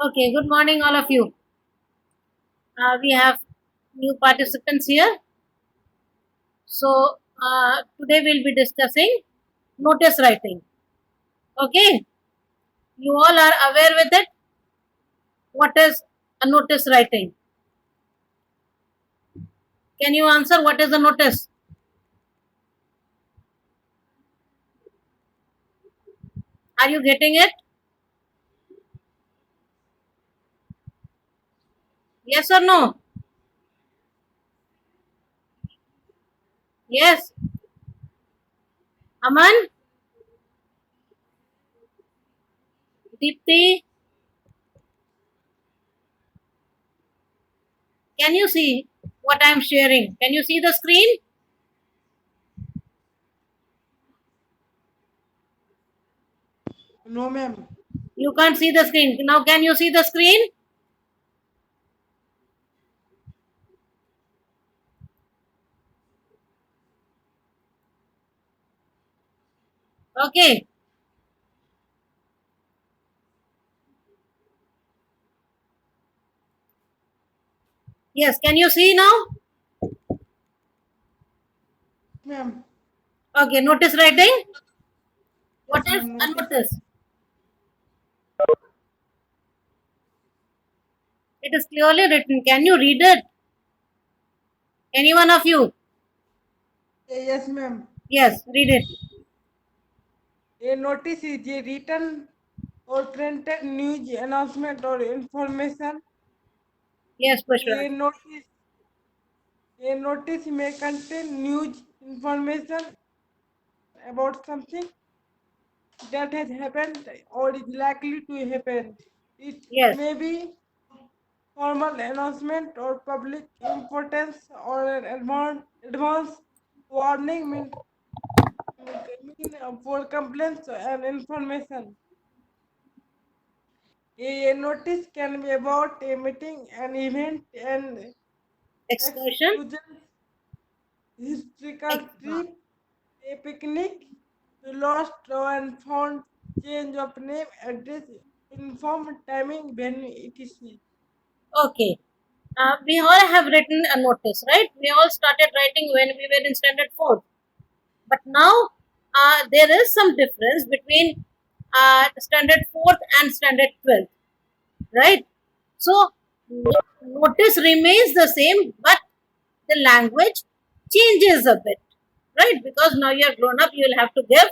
Okay, good morning, all of you. We have new participants here. Today we'll be discussing notice writing. Okay, you all are aware with it. What is a notice writing? Can you answer what is a notice? Are you getting it? Yes or no? Yes. Aman, Deepti, can you see what I am sharing? Can you see the screen? No, ma'am. You can't see the screen. Now, can you see the screen? Okay. Yes, can you see now? Ma'am. Okay, notice writing. What Yes, is ma'am. a Notice. notice? It is clearly written. Can you read it? Any one of you? Yes, ma'am. Yes, read it. A notice is a written or printed news announcement or information. Yes, A Pushpa. notice, a notice may contain news information about something that has happened or is likely to happen. It Yes, may be formal announcement or public importance or an advance warning for complaints and information. A notice can be about a meeting, an event, an excursion. excursion, historical Ex- huh. trip, a picnic, lost and found, change of name, address, inform, timing, venue, etc. Okay. We all have written a notice, right? We all started writing when we were in standard 4. But now there is some difference between standard 4th and standard 12th, right? So, notice remains the same, but the language changes a bit, right? Because now you are grown up, you will have to give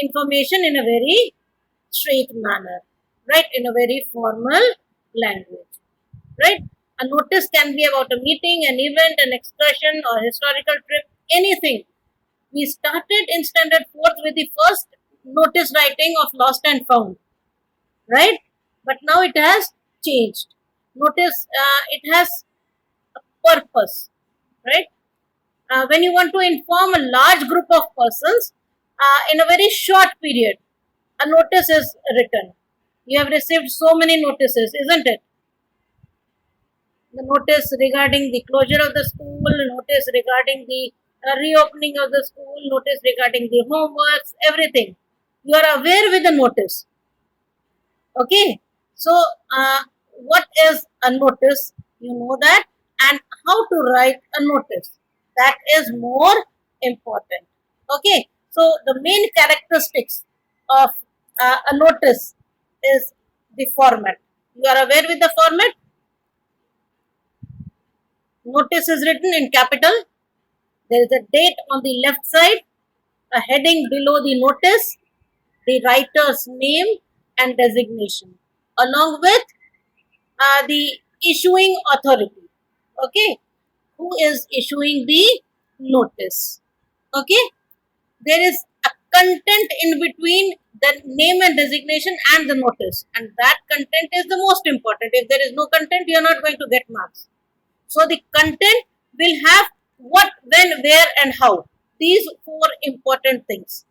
information in a very straight manner, right? In a very formal language, right? A notice can be about a meeting, an event, an excursion, or historical trip, anything. We started in standard 4th with the first notice writing of lost and found, right? But now it has changed. Notice it has a purpose, right? When you want to inform a large group of persons in a very short period, a notice is written. You have received so many notices, isn't it? The notice regarding the closure of the school, notice regarding the reopening of the school, notice regarding the homeworks, everything. You are aware with the notice. Okay. So, what is a notice? You know that, and how to write a notice. That is more important. Okay. So, the main characteristics of a notice is the format. You are aware with the format? Notice is written in capital. There is a date on the left side, a heading below the notice, the writer's name and designation, along with the issuing authority. Okay, who is issuing the notice? Okay, there is a content in between the name and designation and the notice, and that content is the most important. If there is no content, you are not going to get marks. So the content will have what, when, where, and how. These four important things.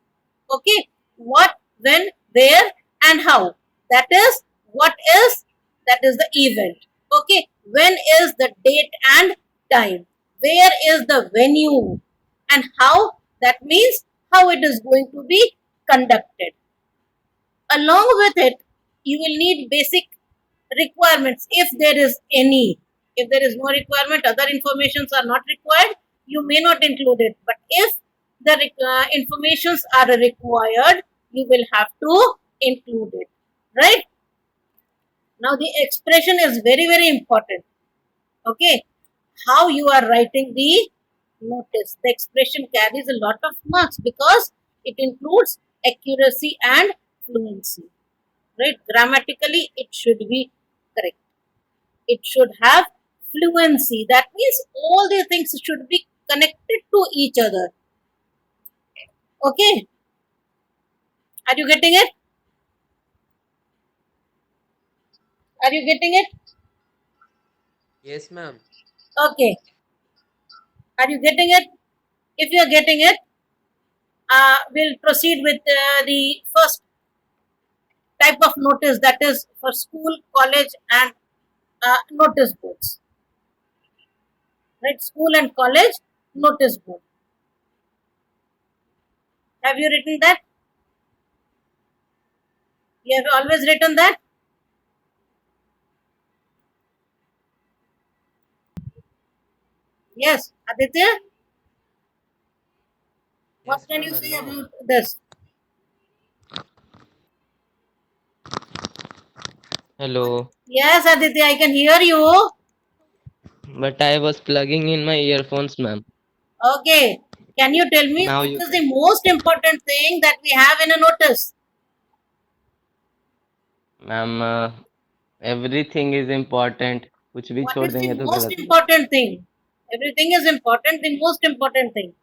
Okay, what, when, where, and how. That is what is, that is the event. Okay, when is the date and time. Where is the venue, and how, that means how it is going to be conducted. Along with it, you will need basic requirements, if there is any. If there is no requirement, other informations are not required, you may not include it. But if the informations are required, you will have to include it, right? Now the expression is very very important. Okay, how you are writing the notice, the expression carries a lot of marks because it includes accuracy and fluency, right? Grammatically it should be correct, it should have fluency, that means all the things should be connected to each other. Okay, are you getting it? Are you getting it? Yes, ma'am. Okay, are you getting it? If you are getting it, we'll proceed with the first type of notice, that is for school, college, and notice boards. Right? School and college notice board. Have you written that? You have always written that? Yes. Aditya, what Yes, can ma'am. you say Hello. about this? Hello. Yes, Aditya, I can hear you. But I was plugging in my earphones, ma'am. Okay. Can you tell me Now what you is can. the most important thing that we have in a notice? Ma'am, everything is important. कुछ भी What छोड़ is the देंगे तो most गलत होगा. important thing? Everything is important, the most important thing,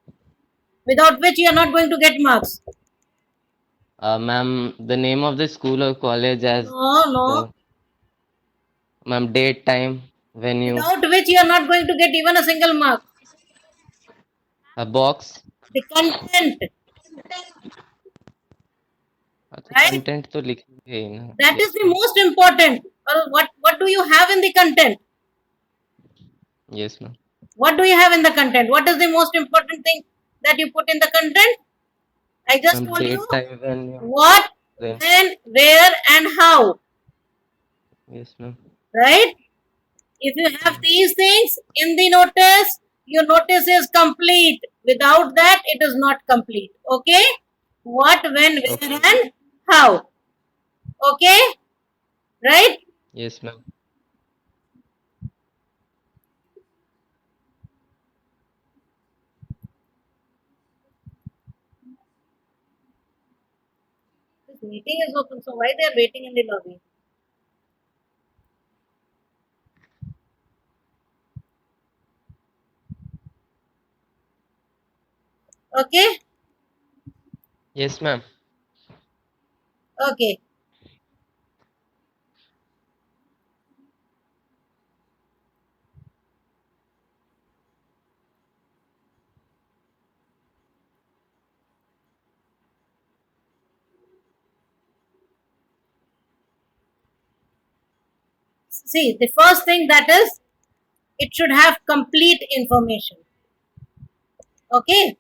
without which you are not going to get marks. Ma'am, the name of the school or college as No, no. the ma'am date, time, venue, Without which you are not going to get even a single mark. a box. The content, तो right? content तो लिखेंगे ही ना. That is Yes, the ma'am. most important. What do you have in the content? Yes, ma'am. What do you have in the content? What is the most important thing that you put in the content? I just Ma'am, told you date, time, venue. what, Then when, where, and how, yes, ma'am. right? If you have Hmm. these things in the notice, your notice is complete. Without that, it is not complete. Okay? What, when, where, Okay. and how. Okay? Right? Yes, ma'am. This meeting is open, so why they are waiting in the lobby? Okay? Yes, ma'am. Okay. See, the first thing that is, it should have complete information. Okay?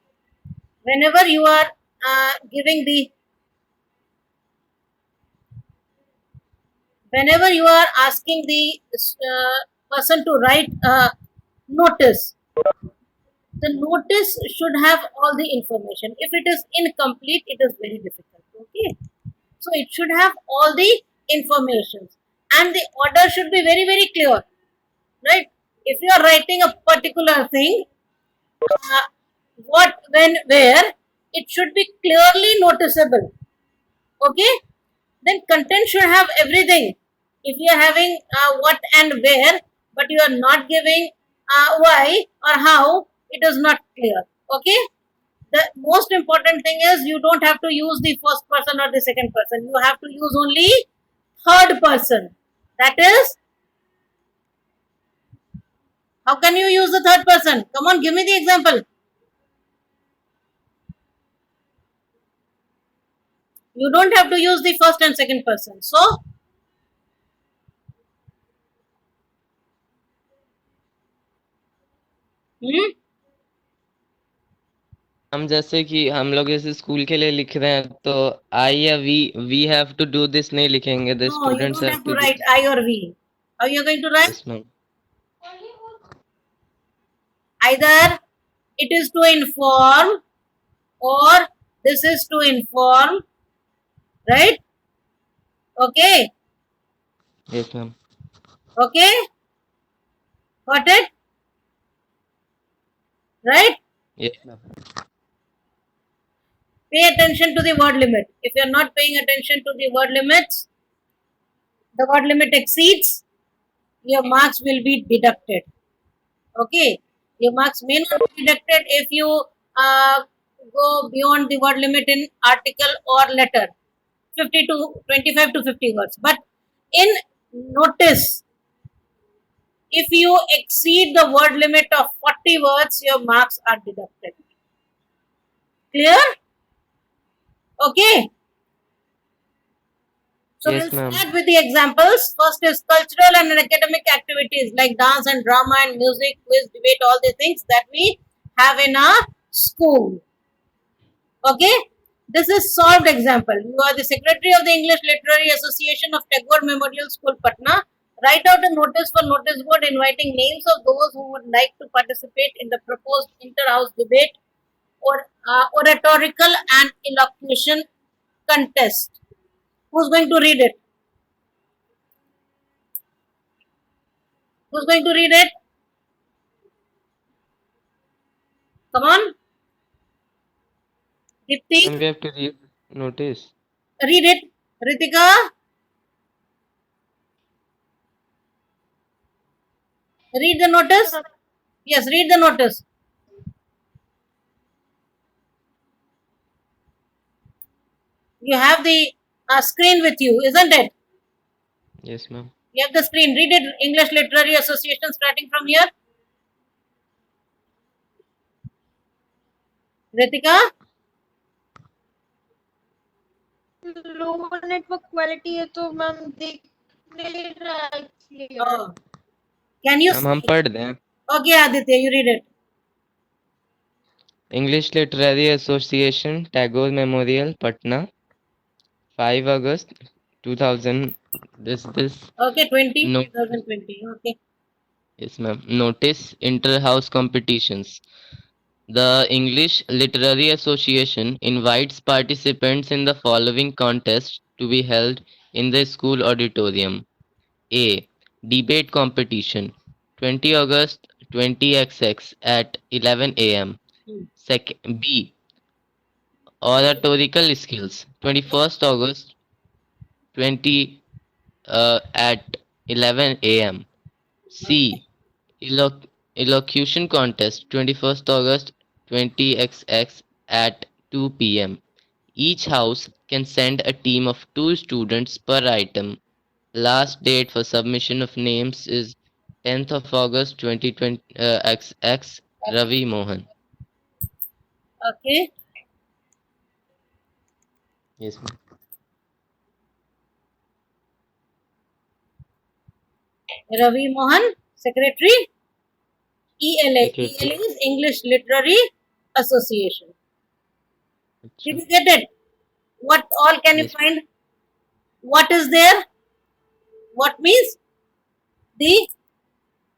Whenever you are giving the, whenever you are asking the person to write a notice, the notice should have all the information. If it is incomplete, it is very difficult. Okay? So it should have all the information. And the order should be very, very clear. Right? If you are writing a particular thing, uh, what, when, where, it should be clearly noticeable. Okay, then content should have everything. If you are having what and where, but you are not giving why or how, it is not clear. Okay, the most important thing is you don't have to use the first person or the second person, you have to use only third person. That is, how can you use the third person? Come on, give me the example. You don't have to use the first and second person. So, hmm, हम जैसे कि हम लोग जैसे school के लिए लिख रहे हैं तो आई या we have to do this नहीं लिखेंगे, the No, you students don't have have to to do write this. I or we. How you are going to write? Yes ma'am. Either it is to inform or this is to inform, right? Okay, yes ma'am. okay, got it, right? Yes ma'am. Pay attention to the word limit. If you are not paying attention to the word limits, the word limit exceeds, your marks will be deducted. Okay, your marks may not be deducted if you go beyond the word limit in article or letter, 50 to 25 to 50 words. But in notice, if you exceed the word limit of 40 words, your marks are deducted. Clear? Okay. So we'll yes ma'am. start with the examples. First is cultural and academic activities like dance and drama and music, quiz, debate, all the things that we have in our school. Okay. This is solved example. You are the secretary of the English Literary Association of Tagore Memorial School, Patna. Write out a notice for notice board inviting names of those who would like to participate in the proposed inter-house debate or oratorical and elocution contest. Who's going to read it? Who's going to read it? Come on, Dipti, ma'am we have to read notice. read it. Ritika, read the notice. Yes, read the notice. You have the screen with you, isn't it? Yes ma'am. You have the screen. Read it. English Literary Association starting from here. Ritika, low network quality है तो ma'am देख नहीं रहा है clear. can you ma'am हम see? पढ़ दें। Okay, Aditya, you read it. English literary association Tagore memorial Patna 5 August 2000 this Okay, 20, notice। 2020. Okay. Yes ma'am. Notice inter-house competitions. The English Literary Association invites participants in the following contests to be held in the school auditorium. A. Debate competition 20 August 20XX at 11 a.m. Hmm. Second, B. Oratorical skills 21st August 20 at 11 a.m. C. Elocution contest 21st August 20XX at 2 p.m. Each house can send a team of 2 students per item. Last date for submission of names is 10th of August 2020 XX Ravi Mohan. Okay. Yes, ma'am. Ravi Mohan, Secretary. ELA. Secretary. ELA is English Literary Association. Did Acha. you get it? What all can you Yes. find? What is there? What means the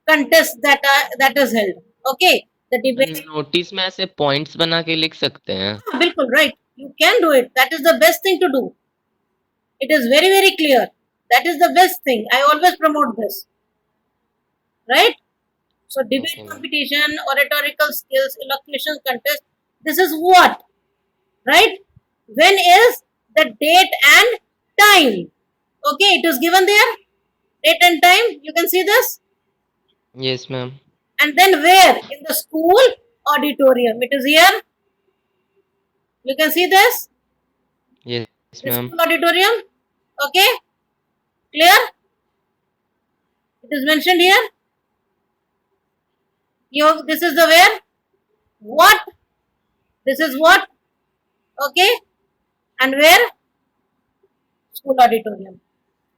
contest that is held. Okay, the debate. Notice में ऐसे points बना के लिख सकते हैं। Bilkul right. You can do it. That is the best thing to do. It is very very clear. That is the best thing. I always promote this. Right. So debate Okay, ma'am. competition, oratorical skills, elocution contest. This is what, right? When is the date and time? Okay, it is given there. Date and time. You can see this. Yes, ma'am. And then where? In the school auditorium. It is here. You can see this. Yes, The ma'am. school auditorium. Okay. Clear? It is mentioned here. This is the where. What? This is what? Okay. And where? School auditorium.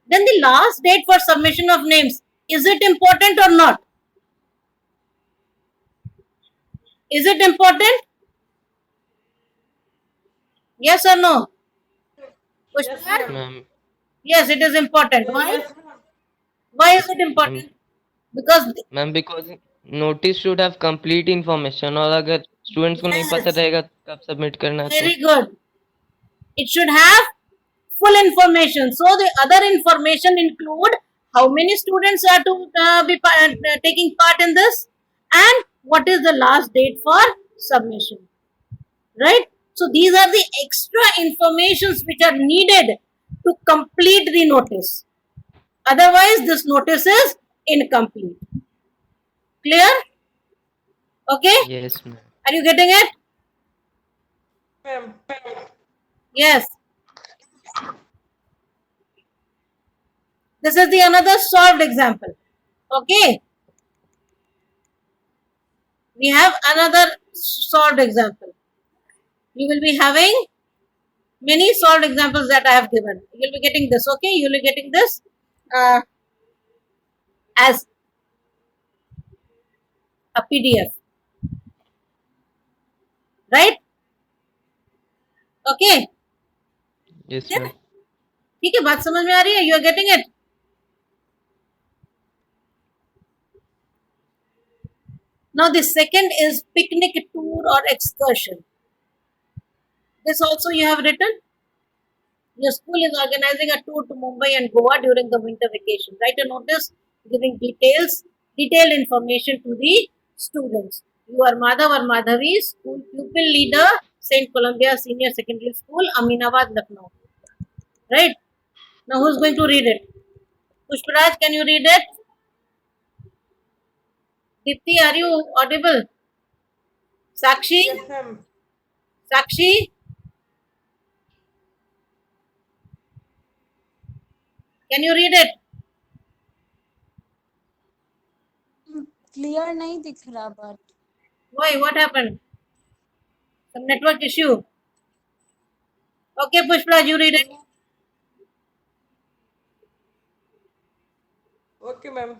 Then the last date for submission of names. Is it important or not? Is it important? Yes or no? Yes, Pushparaj? ma'am. ma'am. Yes, it is important. Why? Yes, ma'am. Why is it Ma'am, important? Because ma'am because notice should have complete information और अगर students को नहीं पता yes, रहेगा कब submit करना है तो very good. It should have full information. So the other information include how many students are to be taking part in this, and what is the last date for submission. Right? So these are the extra informations which are needed to complete the notice. Otherwise, this notice is incomplete. Clear? Okay? Yes ma'am Are you getting it? Ma'am. Yes. This is the another solved example. Okay. We have another solved example. You will be having many solved examples that I have given. You will be getting this. Okay. You will be getting this as a PDF. Right? Okay. Yes ma'am ठीक है बात समझ में आ रही है you are getting it now the second is picnic tour or excursion this also you have written your school is organizing a tour to Mumbai and Goa during the winter vacation write a notice giving detailed information to the students you are Madhav or Madhavi school pupil leader St. Columbia Senior Secondary School Aminabad Lucknow right now who's going to read it Pushparaj can you read it Dipti are you audible Sakshi Yes, ma'am. Sakshi, can you read it? Clear नहीं दिख रहा but Why? What happened? Some network issue. Okay, Pushpa, you read it. Okay, ma'am.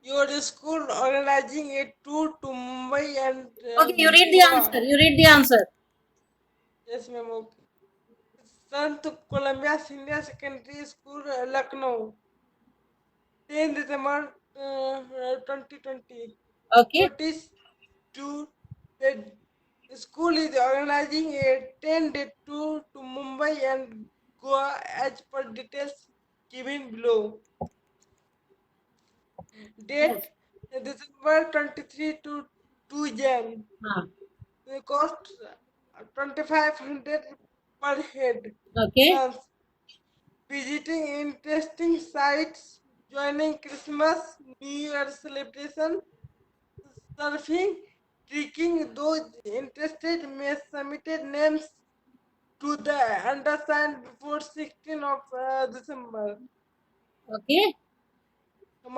Your school organizing a tour to Mumbai and Okay, you read the Goa. answer. You read the answer. Yes, ma'am. Okay. Sant Columbia Senior Secondary School, Lucknow, 10 December 2020. Okay, Notice to the school is organizing a 10-day tour to Mumbai and Goa as per details given below. yes. Date December 23 to 2 Jan. Ah, The cost 2500 per head. okay, Month. Visiting interesting sites, joining Christmas, New Year celebration, surfing, trekking. Those interested may submit names to the undersigned before 16th of December. okay,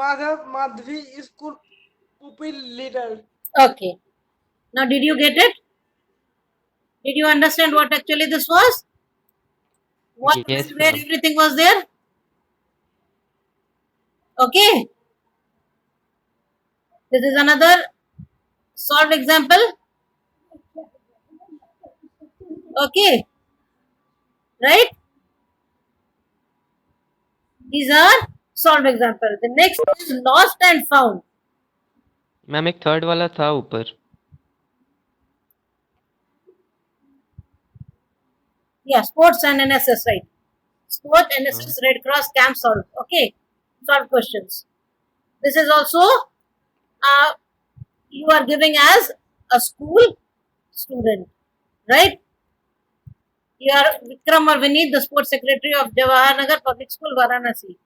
Madhav Madhvi School pupil leader. okay. Now, did you get it? Did you understand what actually this was? What, yes when, where ma'am everything was there? Okay, this is another solved example. Okay, right? These are solved examples. The next is lost and found. Ma'am एक third वाला था ऊपर Yeah, sports and NSS, right? Sport, हाँ NSS, Red Cross, camp solved. Okay, solved questions. This is also you are giving as a school student, right? You are Vikram or Vineet, the sports secretary of Jawahar Nagar Public School, Varanasi.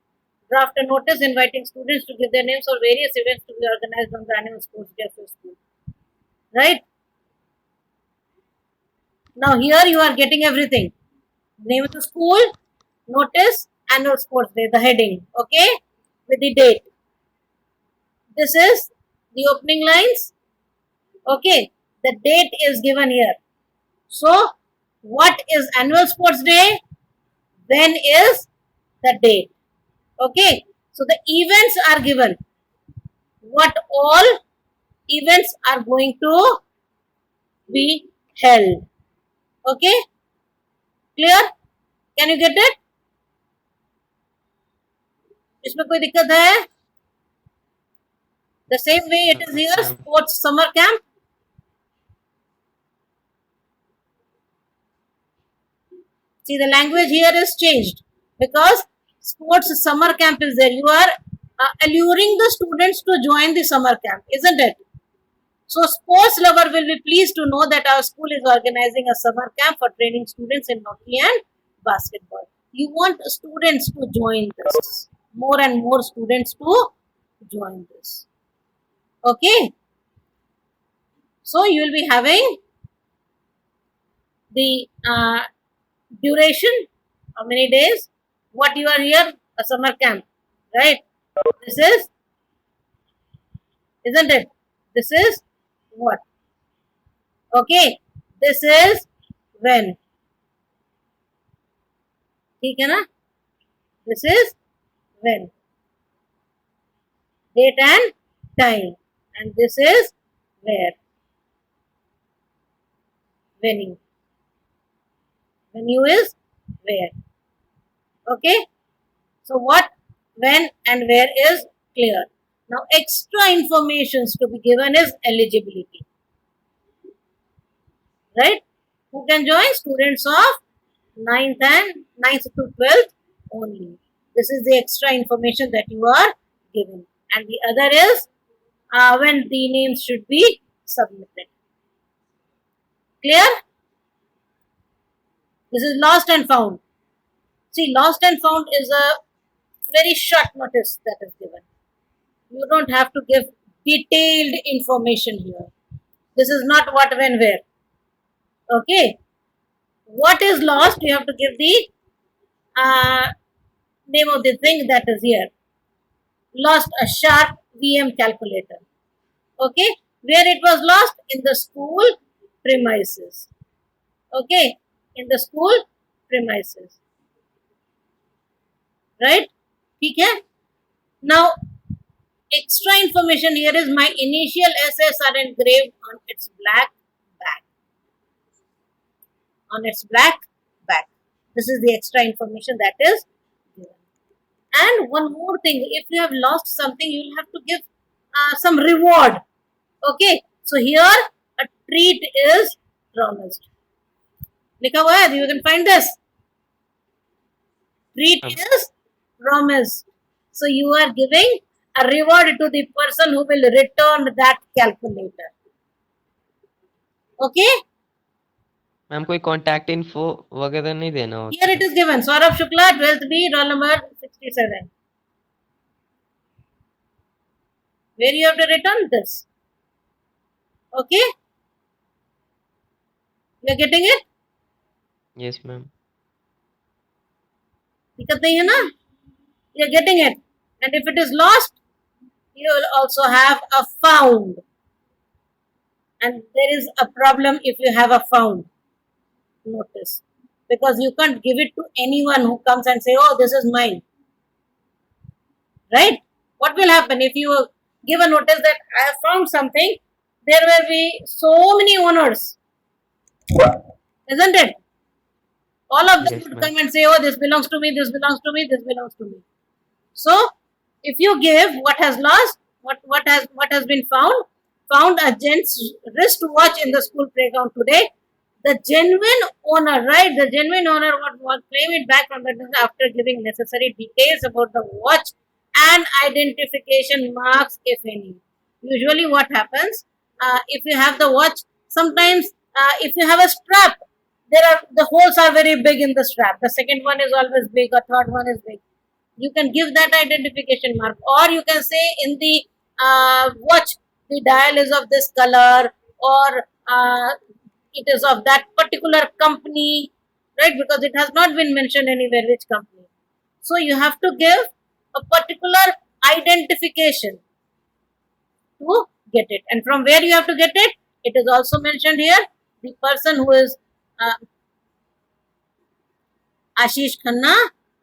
Draft a notice inviting students to give their names for various events to be organized on the annual sports day of your school. Right? Now here you are getting everything. Name of the school, notice, annual sports day, the heading, okay? With the date. This is the opening lines. Okay, the date is given here. So, what is annual sports day? When is the date? Okay, so the events are given. What all events are going to be held? Okay, clear? Can you get it? इसमें कोई दिक्कत है? The same way it is here, sports summer camp. See, the language here is changed because sports summer camp is there. You are alluring the students to join the summer camp, isn't it? So, sports lover will be pleased to know that our school is organizing a summer camp for training students in hockey and basketball. You want students to join this, more and more students to join this. Okay, so you will be having the duration, how many days, what you are here, a summer camp, right? This is, isn't it? This is what? Okay, this is when. ठीक है ना? This is when. Date and time. And this is where. Venue. Venue is where. Okay. So what, when and where is clear. Now extra informations to be given is eligibility. Right? Who can join? Students of 9th to 12th only. This is the extra information that you are given. And the other is when the names should be submitted. Clear? This is lost and found. See, lost and found is a very short notice that is given. You don't have to give detailed information here. This is not what, when, where. Okay. What is lost? You have to give the name of the thing that is here. Lost a sharp VM calculator. Okay. Where it was lost? In the school premises. Okay. In the school premises. Right? Okay. Now, extra information here is my initial SS are engraved on its black back. On its black back. This is the extra information that is given. And one more thing, if you have lost something, you will have to give some reward. Okay, so here a treat is promised. लिखा हुआ है, you can find this. Treat is promised. So you are giving a reward to the person who will return that calculator. Okay? Ma'am कोई contact info वगैरह नहीं देना होता? Here it is given. Saurabh Shukla, 12th B, roll number 67. Where you have to return this. Okay? You are getting it? Yes ma'am. दिक्कत नहीं है ना? You are getting it. And if it is lost, you will also have a found. And there is a problem if you have a found notice. Because you can't give it to anyone who comes and say, oh, this is mine. Right? What will happen if you give a notice that I have found something? There will be so many owners. Isn't it? All of them Yes, would ma'am. come and say, oh, this belongs to me, this belongs to me, this belongs to me. So, if you give what has lost, what has been found a gent's wristwatch in the school playground today. The genuine owner, right? The genuine owner would claim it back from the after giving necessary details about the watch and identification marks, if any. Usually, what happens if you have the watch? Sometimes, if you have a strap, the holes are very big in the strap. The second one is always big. A third one is big. You can give that identification mark, or you can say in the watch the dial is of this color, or it is of that particular company, right? Because it has not been mentioned anywhere which company. So you have to give a particular identification to get it. And from where you have to get it? It is also mentioned here. The person who is Ashish Khanna,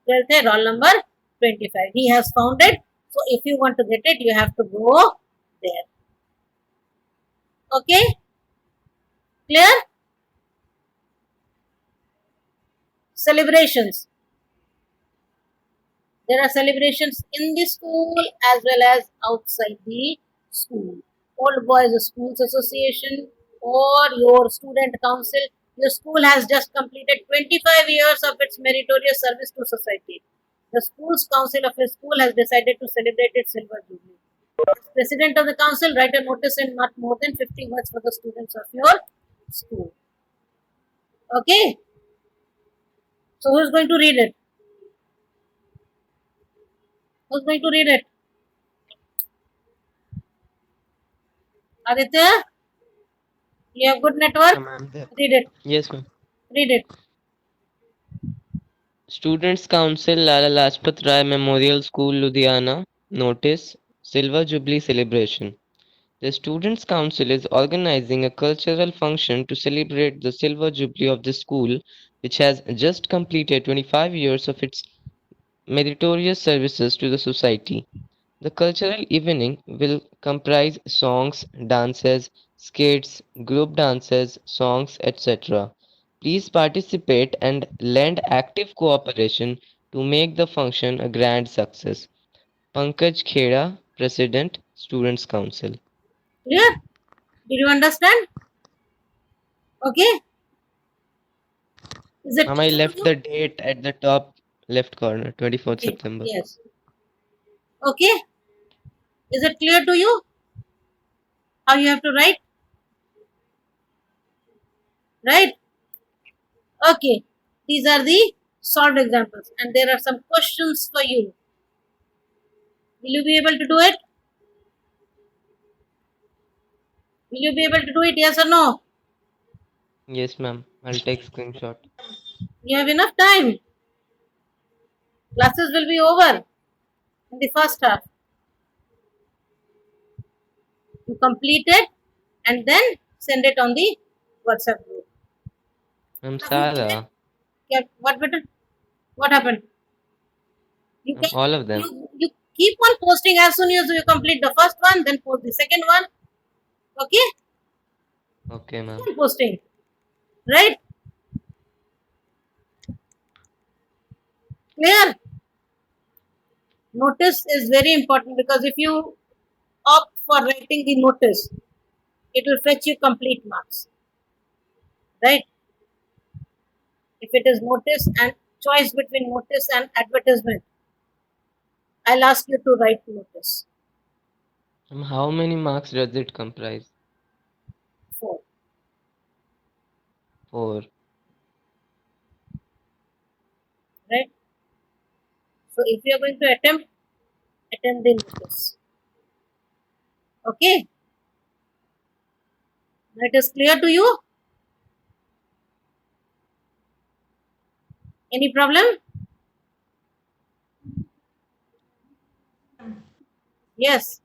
12th roll number 25. He has found it. So if you want to get it, you have to go there. Okay? Clear? celebrations. There are celebrations in the school as well as outside the school. Old Boys Schools Association or your student council. Your school has just completed 25 years of its meritorious service to society. The school's council of a school has decided to celebrate its silver jubilee. As president of the council, write a notice in not more than 50 words for the students of your school. Okay? So who's going to read it? Who's going to read it? Aditya? You have good network? I'm there. Read it. Yes, ma'am. Read it. Students Council, Lala Lajpat Rai Memorial School, Ludhiana. Notice: Silver Jubilee Celebration. The Students' Council is organizing a cultural function to celebrate the silver jubilee of the school, which has just completed 25 years of its meritorious services to the society. The cultural evening will comprise songs, dances, skits, group dances, songs, etc. Please participate and lend active cooperation to make the function a grand success. Pankaj Khera, President, Students' Council. Clear? Did you understand? Okay? Is it Ma'am, I clear to left you? the date at the top left corner, 24th Okay. September. Yes. Okay? Is it clear to you? How you have to write? Right? Okay. These are the solved examples. And there are some questions for you. Will you be able to do it? Will you be able to do it? Yes or no? Yes, ma'am. I'll take screenshot. You have enough time. Classes will be over in the first half. You complete it and then send it on the WhatsApp group. Ma'am Classes will Sara, be, what better? What happened? You can all of them. you keep on posting as soon as you complete the first one, then post the second one. Okay? Okay, Keep ma'am. on posting. Right? Clear? Notice is very important because if you opt for writing the notice, it will fetch you complete marks. Right? If it is notice and choice between notice and advertisement, I'll ask you to write notice. How many marks does it comprise? 4. 4. Right? So if you are going to attempt the notice. Okay? Now it is clear to you? Any problem? Yes.